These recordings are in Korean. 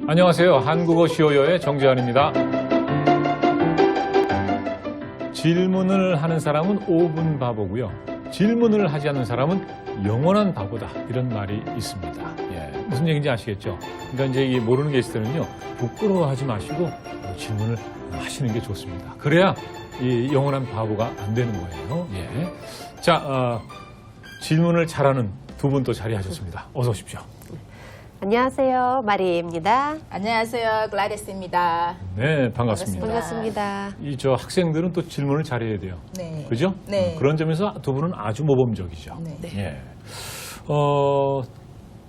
안녕하세요. 한국어 쉬워요의 정재환입니다. 질문을 하는 사람은 5분 바보고요. 질문을 하지 않는 사람은 영원한 바보다. 이런 말이 있습니다. 예, 무슨 얘기인지 아시겠죠? 그러니까 이제 이 모르는 게 있을 때는요, 부끄러워하지 마시고 질문을 하시는 게 좋습니다. 그래야 이 영원한 바보가 안 되는 거예요. 예. 자, 질문을 잘하는 두 분 또 자리하셨습니다. 어서 오십시오. 안녕하세요. 마리입니다. 안녕하세요. 글라디스입니다. 네, 반갑습니다. 반갑습니다. 이 저 학생들은 또 질문을 잘해야 돼요. 네. 그죠? 네. 그런 점에서 두 분은 아주 모범적이죠. 네. 예.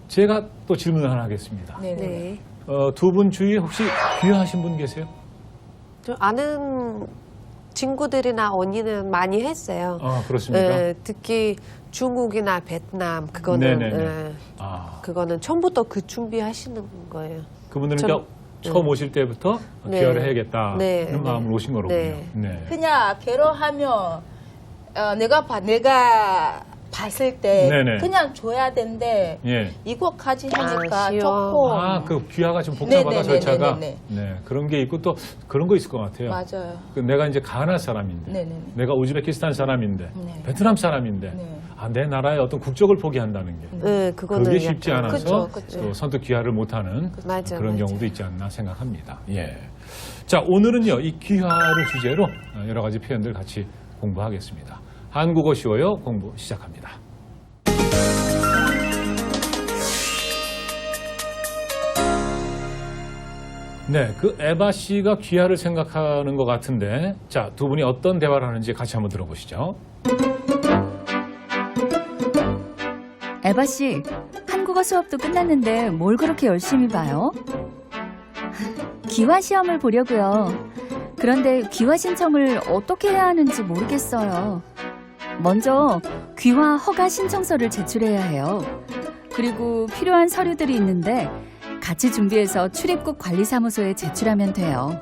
제가 또 질문을 하나 하겠습니다. 네. 네. 네. 두 분 주위에 혹시 귀화하신 분 계세요? 좀 아는 친구들이나 언니는 많이 했어요. 아, 그렇습니까? 네, 특히 중국이나 베트남 그거는 네네네. 아, 그거는 처음부터 그 준비하시는 거예요. 그분들은 전- 그러니까 처음 오실 때부터 네. 귀화를 해야겠다 네. 이런 마음으로 오신 거로군요. 네. 네. 그냥 괴로하면 내가 봤을 때 네네. 그냥 줘야 되는데 예. 이거까지 하니까 쉬워. 조금 그 귀화가 좀 복잡하다 네네네네네. 절차가. 네. 네, 그런 게 있고 또 그런 거 있을 것 같아요. 맞아요. 내가 이제 가나 사람인데, 네네네. 내가 우즈베키스탄 사람인데, 네. 베트남 사람인데, 네. 내 나라의 어떤 국적을 포기한다는 게 네, 그거는 그게 쉽지 약간- 않아서 그쵸. 또 선뜻 귀화를 못하는 맞아, 그런 맞아. 경우도 있지 않나 생각합니다. 예. 자, 오늘은요, 이 귀화를 주제로 여러 가지 표현들 같이 공부하겠습니다. 한국어 쉬워요 공부 시작합니다. 네, 그 에바 씨가 귀화를 생각하는 것 같은데, 자, 두 분이 어떤 대화를 하는지 같이 한번 들어보시죠. 에바 씨, 한국어 수업도 끝났는데 뭘 그렇게 열심히 봐요? 귀화 시험을 보려고요. 그런데 귀화 신청을 어떻게 해야 하는지 모르겠어요. 먼저 귀화 허가 신청서를 제출해야 해요. 그리고 필요한 서류들이 있는데 같이 준비해서 출입국 관리사무소에 제출하면 돼요.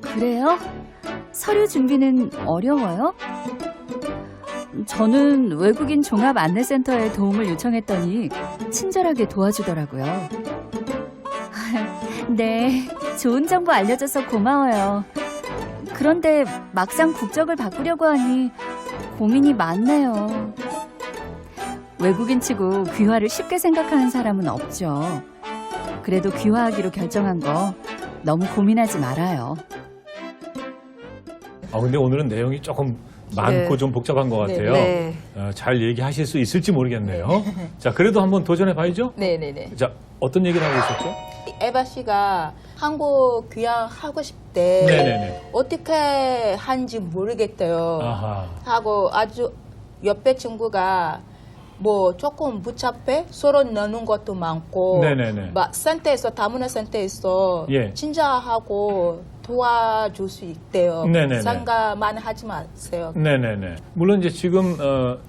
그래요? 서류 준비는 어려워요? 저는 외국인 종합안내센터에 도움을 요청했더니 친절하게 도와주더라고요. 네, 좋은 정보 알려줘서 고마워요. 그런데 막상 국적을 바꾸려고 하니 고민이 많네요. 외국인치고 귀화를 쉽게 생각하는 사람은 없죠. 그래도 귀화하기로 결정한 거 너무 고민하지 말아요. 근데 오늘은 내용이 조금 많고 네. 좀 복잡한 것 같아요. 네. 잘 얘기하실 수 있을지 모르겠네요. 자, 그래도 한번 도전해 봐야죠. 네네네. 자, 어떤 얘기를 하고 있었죠? 에바 씨가 한국 귀향하고 싶대. 네네네. 어떻게 하는지 모르겠대요. 아하. 하고 아주 옆에 친구가 뭐 조금 복잡해 서로 나눈 것도 많고 네네네. 막 센터에서 다문화 센터에서 예. 친절하고 도와줄 수 있대요. 네네네. 생각만 하지 마세요. 네네네. 물론 이제 지금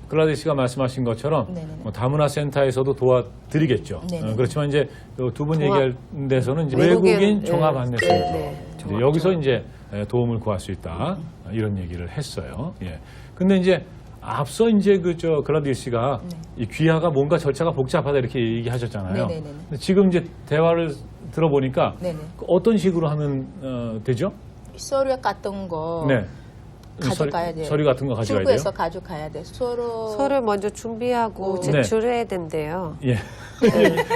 글라디 씨가 말씀하신 것처럼 네네네. 다문화 센터에서도 도와드리겠죠. 네네. 그렇지만 이제 두 분 종합- 얘기할 데서는 이제 외국인, 외국인 네. 종합안내센터. 네. 이제 여기서 이제 도움을 구할 수 있다 이런 얘기를 했어요. 예. 근데 이제 앞서 이제 글라디 씨가 이 귀화가 뭔가 절차가 복잡하다 이렇게 얘기하셨잖아요. 네네네. 근데 지금 이제 대화를 들어보니까 네네. 어떤 식으로 하면 되죠? 서류 같은 거 네. 가져가야 돼요. 서류 같은 거 가져가야 돼요? 출구에서 가져가야 돼. 서류 먼저 준비하고 네. 제출해야 된대요. 예.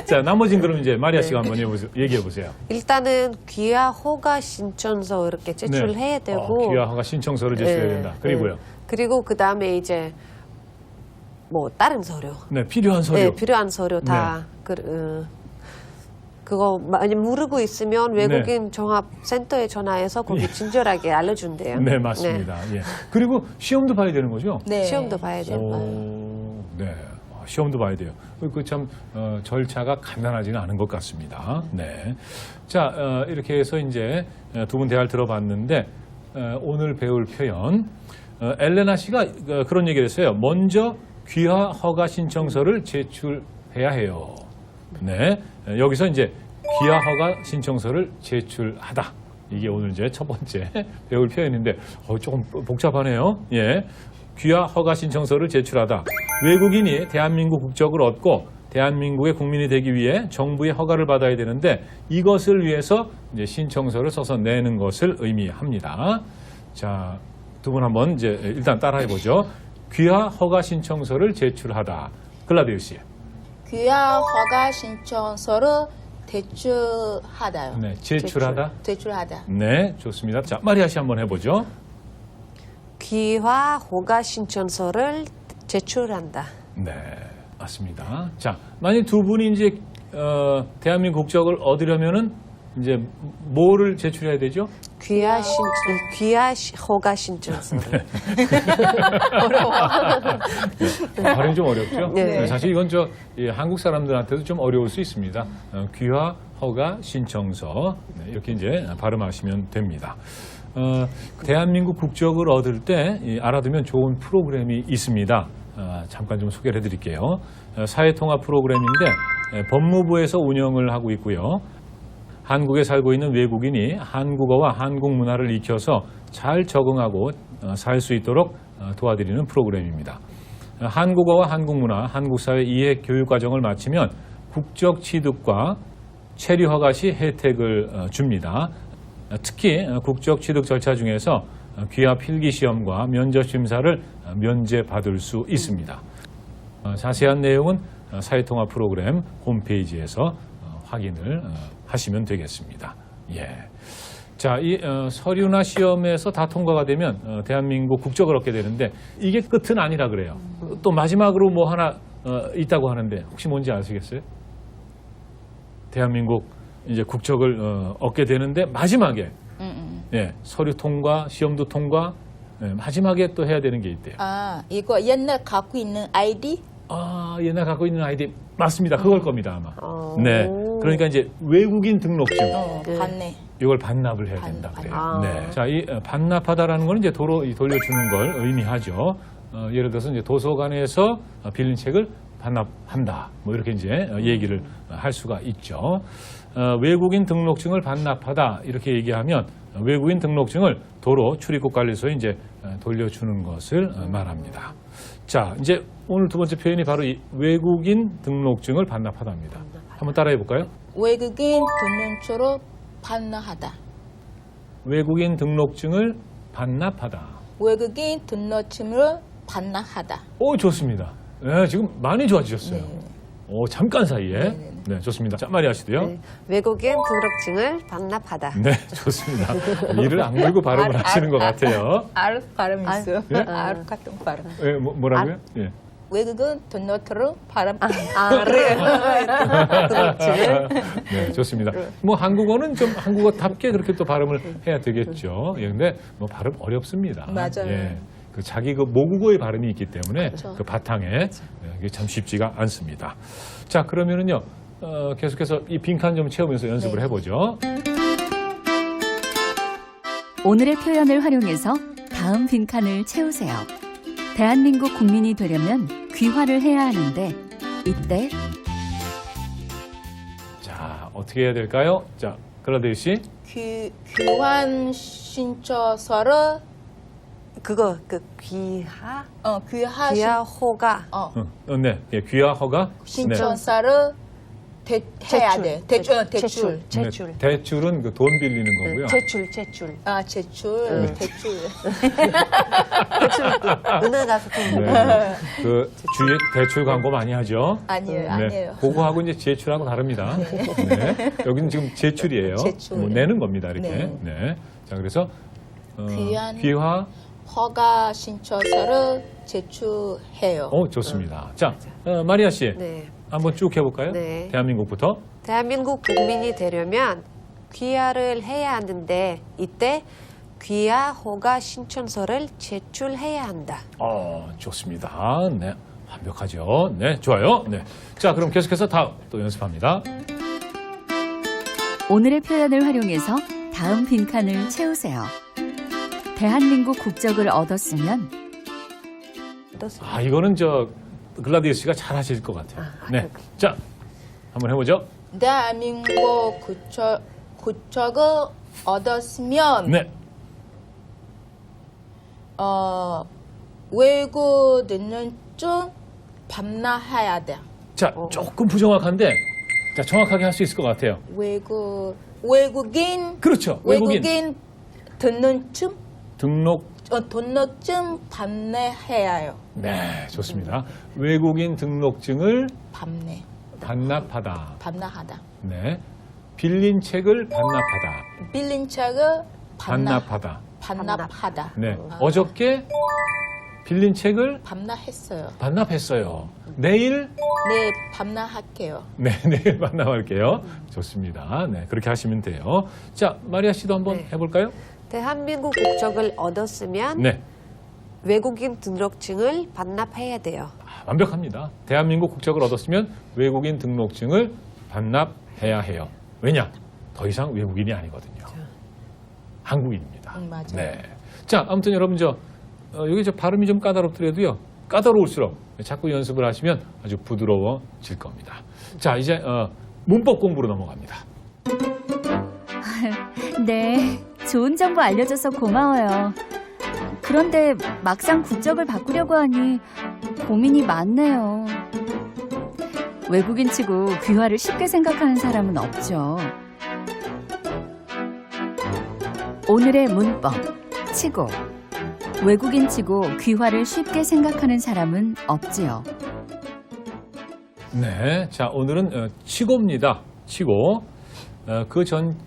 자, 나머지는 그럼 이제 마리아 씨가 한번 얘기해 보세요. 일단은 귀화 허가 신청서 이렇게 제출해야 되고 귀화 허가 신청서를 제출해야 네, 된다. 그리고요. 네. 그리고 그 다음에 이제 뭐 다른 서류, 네, 필요한 서류. 네, 필요한 서류 다 그거 많이 모르고 있으면 외국인 종합센터에 전화해서 거기 친절하게 알려준대요. 네, 맞습니다. 예. 그리고 시험도 봐야 되는 거죠? 네. 시험도 봐야 돼요. 네. 시험도 봐야 돼요. 그 참 절차가 간단하지는 않은 것 같습니다. 네. 자, 이렇게 해서 이제 두 분 대화를 들어봤는데 오늘 배울 표현 엘레나 씨가 그런 얘기를 했어요. 먼저 귀화 허가 신청서를 제출해야 해요. 네. 여기서 이제 귀화 허가 신청서를 제출하다. 이게 오늘 이제 첫 번째 배울 표현인데 조금 복잡하네요. 예. 귀화 허가 신청서를 제출하다. 외국인이 대한민국 국적을 얻고 대한민국의 국민이 되기 위해 정부의 허가를 받아야 되는데 이것을 위해서 이제 신청서를 써서 내는 것을 의미합니다. 자, 두 분 한번 이제 일단 따라해 보죠. 귀화 허가 신청서를 제출하다. 글라디오 씨. 귀화 허가 신청서를 제출하다요. 네, 제출하다. 제출하다. 네, 좋습니다. 자, 마리아 씨 한번 해보죠. 귀화 허가 신청서를 제출한다. 네, 맞습니다. 자, 만약 두 분이 이제 대한민국 국적을 얻으려면은 이제 뭐를 제출해야 되죠? 귀화 허가 신청서를. 발음이 좀 어렵죠? 네. 사실 이건 한국 사람들한테도 좀 어려울 수 있습니다. 귀화 허가 신청서 네, 이렇게 이제 발음하시면 됩니다. 대한민국 국적을 얻을 때 알아두면 좋은 프로그램이 있습니다. 잠깐 좀 소개를 해드릴게요. 사회통합 프로그램인데 법무부에서 운영을 하고 있고요. 한국에 살고 있는 외국인이 한국어와 한국 문화를 익혀서 잘 적응하고 살 수 있도록 도와드리는 프로그램입니다. 한국어와 한국 문화, 한국 사회 이해 교육 과정을 마치면 국적 취득과 체류 허가 시 혜택을 줍니다. 특히 국적 취득 절차 중에서 귀화 필기 시험과 면접 심사를 면제받을 수 있습니다. 자세한 내용은 사회통합 프로그램 홈페이지에서 확인을 하시면 되겠습니다. 예. 자, 이 서류나 시험에서 다 통과가 되면 대한민국 국적을 얻게 되는데 이게 끝은 아니라 그래요. 또 마지막으로 뭐 하나 있다고 하는데 혹시 뭔지 아시겠어요? 대한민국 이제 국적을 얻게 되는데 마지막에 예, 서류 통과, 시험도 통과, 예, 마지막에 또 해야 되는 게 있대요. 아, 이거 옛날 갖고 있는 아이디? 아, 옛날 갖고 있는 아이디 맞습니다. 그걸 겁니다 아마. 어. 네, 그러니까 이제 외국인 등록증 네. 봤네. 이걸 반납을 해야 된다 그래요. 아. 네, 자, 이 반납하다라는 거는 이제 도로 돌려주는 걸 의미하죠. 예를 들어서 이제 도서관에서 빌린 책을 반납한다. 뭐 이렇게 이제 얘기를 할 수가 있죠. 외국인 등록증을 반납하다 이렇게 얘기하면 외국인 등록증을 도로 출입국 관리소에 이제 돌려주는 것을 말합니다. 자, 이제 오늘 두 번째 표현이 바로 이 외국인 등록증을 반납하다입니다. 한번 따라해 볼까요? 외국인 등록증으로 반납하다. 외국인 등록증을 반납하다. 외국인 등록증을 반납하다. 오, 좋습니다. 네, 지금 많이 좋아지셨어요. 오, 잠깐 사이에. 네, 좋습니다. 자, 마리아 씨도요. 네. 외국인 등록증을 반납하다. 네, 좋습니다. 이를 악물고 발음을 하시는 것 같아요. 알 발음 있어요. 예? 알 같은 발음. 예, 뭐라고요? 예. 외국인 등록증을 발음. 그래요. 등록증을. 네, 좋습니다. 뭐 한국어는 좀 한국어답게 그렇게 또 발음을 해야 되겠죠. 예, 근데 뭐 발음 어렵습니다. 맞아요. 예, 그 자기 그 모국어의 발음이 있기 때문에 그렇죠. 그 바탕에 예, 이게 참 쉽지가 않습니다. 자, 그러면은요. 계속해서 이 빈칸 좀 채우면서 연습을 네. 해보죠. 오늘의 표현을 활용해서 다음 빈칸을 채우세요. 대한민국 국민이 되려면 귀화를 해야 하는데 이때 자, 어떻게 해야 될까요? 자, 글라데이 씨. 귀환 신청서를 그거 귀화 귀화 허가 네, 예, 귀화 허가. 신청서를 해야 돼. 대출. 제출. 네, 대출은 그 돈 빌리는 거고요. 제출. 아, 제출. 대출. 은행 가서 돈 네, 그 주위에 대출 광고 많이 하죠. 아니에요, 네, 아니에요. 그거하고 이제 제출하고 다릅니다. 네. 여기는 지금 제출이에요. 제출. 뭐 내는 겁니다, 이렇게. 네. 네. 자, 그래서 귀화 허가 신청서를 제출해요. 좋습니다. 자, 마리아 씨, 네. 한번 쭉 해볼까요? 네. 대한민국부터. 대한민국 국민이 되려면 귀화를 해야 하는데 이때 귀화 허가 신청서를 제출해야 한다. 좋습니다. 네, 완벽하죠. 네, 좋아요. 네. 자, 그럼 계속해서 다음 또 연습합니다. 오늘의 표현을 활용해서 다음 빈칸을 채우세요. 대한민국 국적을 얻었으면 이거는 글라디오 씨가 잘 하실 것 같아요. 네. 자, 한번 해보죠. 대한민국 국적을 얻었으면 네. 외국 능력증 반납해야 돼. 자, 조금 부정확한데 자, 정확하게 할 수 있을 것 같아요. 외국인 그렇죠. 외국인 등록증 등록. 등록증 반납해야 해요. 네, 좋습니다. 외국인 등록증을 반납하다. 네. 빌린 책을 반납하다. 빌린 책을 반납하다. 네. 어저께 빌린 책을 반납했어요. 내일 네, 반납할게요. 네, 내일 반납할게요. 좋습니다. 네, 그렇게 하시면 돼요. 자, 마리아 씨도 한번 네. 해볼까요? 대한민국 국적을 얻었으면 네, 외국인 등록증을 반납해야 돼요. 완벽합니다. 대한민국 국적을 얻었으면 외국인 등록증을 반납해야 해요. 왜냐? 더 이상 외국인이 아니거든요. 한국인입니다. 맞아요. 네. 자, 아무튼 여러분 여기 발음이 좀 까다롭더라도요. 까다로울수록 자꾸 연습을 하시면 아주 부드러워질 겁니다. 자, 이제 문법 공부로 넘어갑니다. 네, 좋은 정보 알려줘서 고마워요. 그런데 막상 국적을 바꾸려고 하니 고민이 많네요. 외국인 치고 귀화를 쉽게 생각하는 사람은 없죠. 오늘의 문법, 치고. 외국인 치고 귀화를 쉽게 생각하는 사람은 없지요. 네, 자 오늘은 치고입니다. 치고.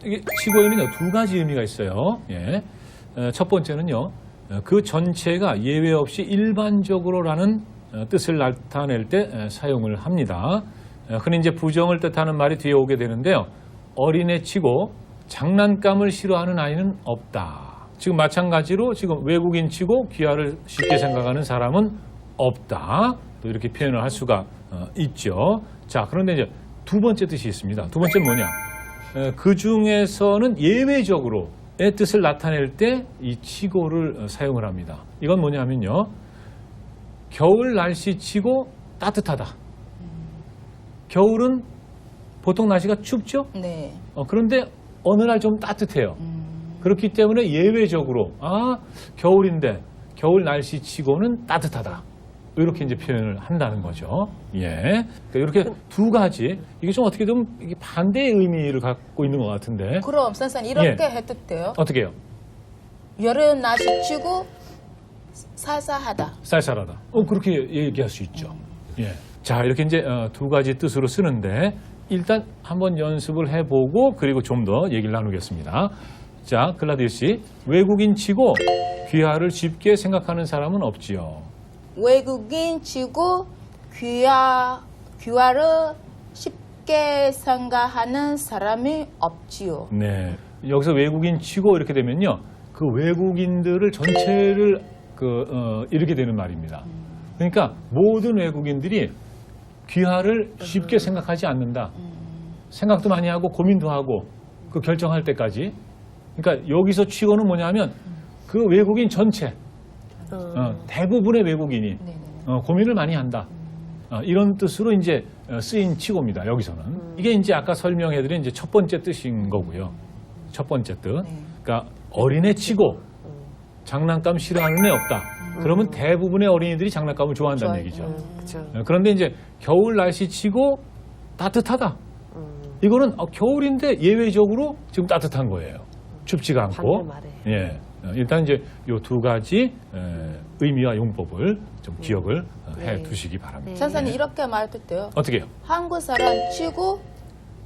이게 치고에는 두 가지 의미가 있어요. 예. 첫 번째는요, 그 전체가 예외 없이 일반적으로라는 뜻을 나타낼 때 사용을 합니다. 흔히 이제 부정을 뜻하는 말이 뒤에 오게 되는데요. 어린애 치고 장난감을 싫어하는 아이는 없다. 지금 마찬가지로 지금 외국인 치고 귀화를 쉽게 생각하는 사람은 없다. 또 이렇게 표현을 할 수가 있죠. 자, 그런데 이제 두 번째 뜻이 있습니다. 두 번째는 뭐냐? 그 중에서는 예외적으로의 뜻을 나타낼 때 이 치고를 사용을 합니다. 이건 뭐냐면요. 겨울 날씨 치고 따뜻하다. 겨울은 보통 날씨가 춥죠? 네. 그런데 어느 날 좀 따뜻해요. 그렇기 때문에 예외적으로 겨울인데 겨울 날씨 치고는 따뜻하다. 이렇게 이제 표현을 한다는 거죠. 예. 그러니까 이렇게 두 가지 이게 좀 어떻게 보면 이게 반대의 의미를 갖고 있는 것 같은데. 그럼 선생님 이렇게 해도 돼요? 어떻게 해요? 여름 날씨 치고 쌀쌀하다. 쌀쌀하다. 그렇게 얘기할 수 있죠. 예. 자, 이렇게 이제 두 가지 뜻으로 쓰는데 일단 한번 연습을 해보고 그리고 좀 더 얘기를 나누겠습니다. 자, 글라디우 씨, 외국인 치고 귀화를 쉽게 생각하는 사람은 없지요. 외국인 치고 귀화를 쉽게 생각하는 사람이 없지요. 네, 여기서 외국인 치고 이렇게 되면요, 그 외국인들을 전체를 이렇게 되는 말입니다. 그러니까 모든 외국인들이 귀화를 쉽게 생각하지 않는다. 생각도 많이 하고 고민도 하고 그 결정할 때까지. 그러니까 여기서 치고는 뭐냐면 그 외국인 전체, 대부분의 외국인이 고민을 많이 한다. 이런 뜻으로 이제 쓰인 치고입니다. 여기서는. 이게 이제 아까 설명해드린 이제 첫 번째 뜻인 거고요. 첫 번째 뜻. 그러니까 어린애 치고 장난감 싫어하는 애 없다. 그러면 대부분의 어린이들이 장난감을 좋아한다는 얘기죠. 그렇죠. 그런데 이제 겨울 날씨 치고 따뜻하다. 이거는 겨울인데 예외적으로 지금 따뜻한 거예요. 춥지가 않고. 예. 일단 이제 이 두 가지 의미와 용법을 좀 기억을 해 두시기 바랍니다. 선생님 이렇게 말해도 돼요? 어떻게 해요? 한국 사람 치고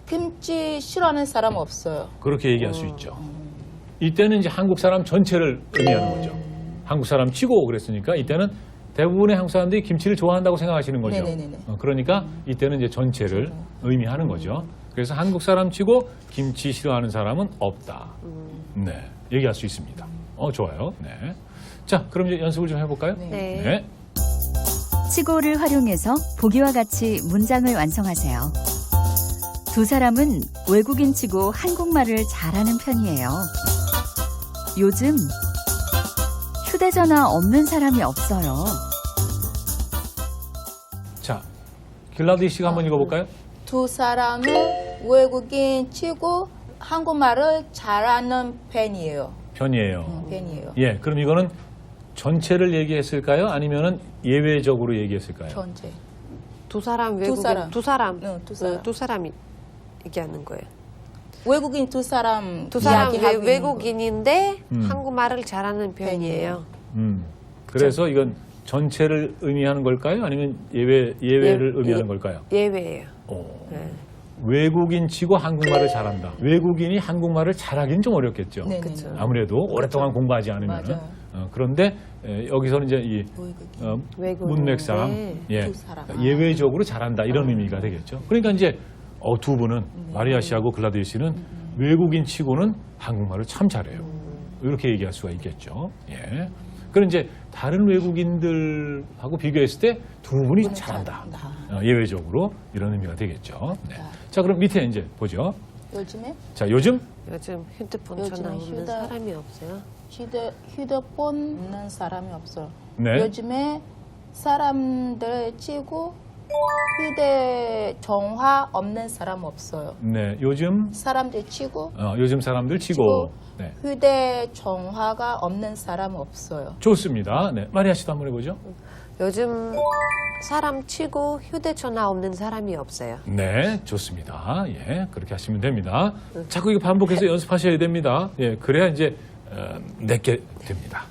김치 싫어하는 사람 없어요. 그렇게 얘기할 수 있죠. 이때는 이제 한국 사람 전체를 의미하는 거죠. 한국 사람 치고 그랬으니까 이때는 대부분의 한국 사람들이 김치를 좋아한다고 생각하시는 거죠. 네네네. 그러니까 이때는 이제 전체를 의미하는 거죠. 그래서 한국 사람 치고 김치 싫어하는 사람은 없다. 네, 얘기할 수 있습니다. 좋아요. 네. 자, 그럼 이제 연습을 좀 해볼까요? 네. 치고를 활용해서 보기와 같이 문장을 완성하세요. 두 사람은 외국인 치고 한국말을 잘하는 편이에요. 요즘 휴대전화 없는 사람이 없어요. 자, 길라디 씨가 한번 읽어볼까요? 두 사람은 외국인 치고 한국말을 잘하는 편이에요. 편이에요. 편이에요. 그럼 이거는 전체를 얘기했을까요? 아니면은 예외적으로 얘기했을까요? 전체. 두 사람 외국인 사람. 두 사람 응, 두 사람. 두 사람이 얘기하는 거예요. 외국인 두 사람 두 사람 이야기하고 있는 외국인인데 음. 한국말을 잘하는 편이에요. 그래서 이건 전체를 의미하는 걸까요? 아니면 예외를 의미하는 걸까요? 예외예요. 네. 외국인 치고 한국말을 잘한다. 외국인이 한국말을 잘하기는 좀 어렵겠죠. 네, 그쵸. 아무래도 오랫동안 공부하지 않으면. 맞아요. 그런데 여기서는 이제 이 외국인. 문맥상 네. 두 사람. 예외적으로 잘한다 이런 의미가 되겠죠. 그러니까 이제 두 분은 마리아 씨하고 글라디아 씨는 외국인 치고는 한국말을 참 잘해요. 이렇게 얘기할 수가 있겠죠. 예. 그럼 이제 다른 외국인들하고 비교했을 때 두 분이 잘한다. 예외적으로 이런 의미가 되겠죠. 네. 자, 그럼 밑에 이제 보죠. 요즘에 자, 요즘 요즘 휴대폰 요즘에 전화 없는 휴대- 사람이 없어요. 휴대폰 없는 사람이 없어요. 네. 요즘에 사람들 치고 휴대전화 없는 사람 없어요. 네, 요즘 사람들 치고 요즘 사람들 치고 치고. 네. 휴대전화가 없는 사람 없어요. 좋습니다. 네, 마리아 씨도 한번 해보죠. 요즘 사람 치고 휴대전화 없는 사람이 없어요. 네, 좋습니다. 예, 그렇게 하시면 됩니다. 자꾸 이거 반복해서 연습하셔야 됩니다. 예, 그래야 이제 내게 됩니다.